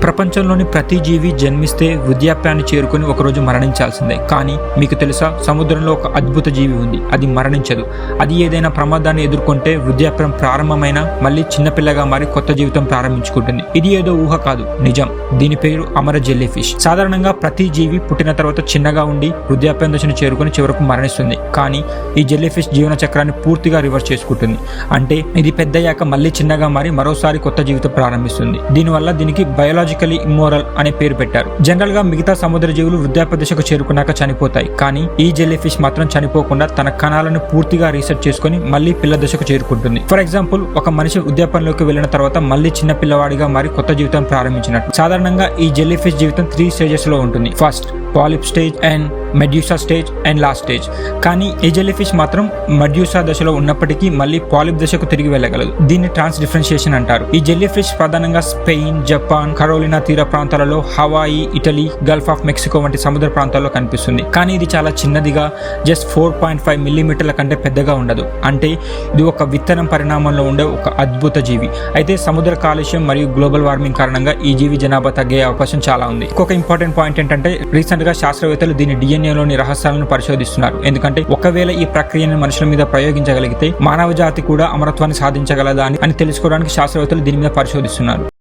ప్రపంచంలోని ప్రతి జీవి జన్మిస్తే వృద్ధాప్యాన్ని చేరుకుని ఒకరోజు మరణించాల్సిందే. కానీ మీకు తెలుసా, సముద్రంలో ఒక అద్భుత జీవి ఉంది. అది మరణించదు. అది ఏదైనా ప్రమాదాన్ని ఎదుర్కొంటే వృద్ధాప్యం ప్రారంభమైన మళ్ళీ చిన్నపిల్లగా మారి కొత్త జీవితం ప్రారంభించుకుంటుంది. ఇది ఏదో ఊహ కాదు, నిజం. దీని పేరు అమర జెల్లీ ఫిష్. సాధారణంగా ప్రతి జీవి పుట్టిన తర్వాత చిన్నగా ఉండి వృద్ధాప్యం దశను చేరుకుని చివరకు మరణిస్తుంది. కానీ ఈ జెల్లీ ఫిష్ జీవన చక్రాన్ని పూర్తిగా రివర్స్ చేసుకుంటుంది. అంటే ఇది పెద్దయ్యాక మళ్ళీ చిన్నగా మారి మరోసారి కొత్త జీవితం ప్రారంభిస్తుంది. దీనివల్ల దీనికి బయోలాజికలీ ఇమ్మోరల్ అనే పేరు పెట్టారు. జనరల్ గా మిగతా సముద్ర జీవులు వృద్ధాప్య దశకు చేరుకున్నాక చనిపోతాయి. కానీ ఈ జెల్లీ ఫిష్ మాత్రం చనిపోకుండా తన కణాలను పూర్తిగా రీసెట్ చేసుకుని మళ్ళీ పిల్ల దశకు చేరుకుంటుంది. ఫర్ ఎగ్జాంపుల్, ఒక మనిషి వృద్ధాప్యంలోకి వెళ్లిన తర్వాత మళ్ళీ చిన్న పిల్లవాడిగా మారి కొత్త జీవితం ప్రారంభించినట్టు. సాధారణంగా ఈ జెల్లీ ఫిష్ జీవితం 3 స్టేజెస్ లో ఉంటుంది. First polyp stage, and medusa stage, and last stage. కానీ ఈ జెల్లీ ఫిష్ మాత్రం మెడ్యూసా దశలో ఉన్నప్పటికీ మళ్ళీ పాలిప్ దశకు తిరిగి వెళ్ళగలదు. దీన్ని ట్రాన్స్ డిఫరెన్షియేషన్ అంటారు. ఈ జెల్లీ ఫిష్ ప్రధానంగా స్పెయిన్, జపాన్, కరోలినా తీర ప్రాంతాలలో, Hawaii, Italy, Gulf of Mexico వంటి సముద్ర ప్రాంతాల్లో కనిపిస్తుంది. కానీ ఇది చాలా చిన్నదిగా, జస్ట్ 4.5 మిల్లీమీటర్ల కంటే పెద్దగా ఉండదు. అంటే ఇది ఒక విత్తనం పరిణామంలో ఉండే ఒక అద్భుత జీవి. అయితే సముద్ర కాలుష్యం మరియు గ్లోబల్ వార్మింగ్ కారణంగా ఈ జీవి జనాభా తగ్గే అవకాశం చాలా ఉంది. ఇంకొక ఇంపార్టెంట్ పాయింట్ ఏంటంటే, రీసెంట్ గా శాస్త్రవేత్తలు దీని డిఎన్ఏలోని రహస్యాలను పరిశోధిస్తున్నారు. ఎందుకంటే ఒకవేళ ఈ ప్రక్రియను మనుషుల మీద ప్రయోగించగలిగితే మానవ జాతి కూడా అమరత్వాన్ని సాధించగలదా అని తెలుసుకోవడానికి శాస్త్రవేత్తలు దీని మీద పరిశోధిస్తున్నారు.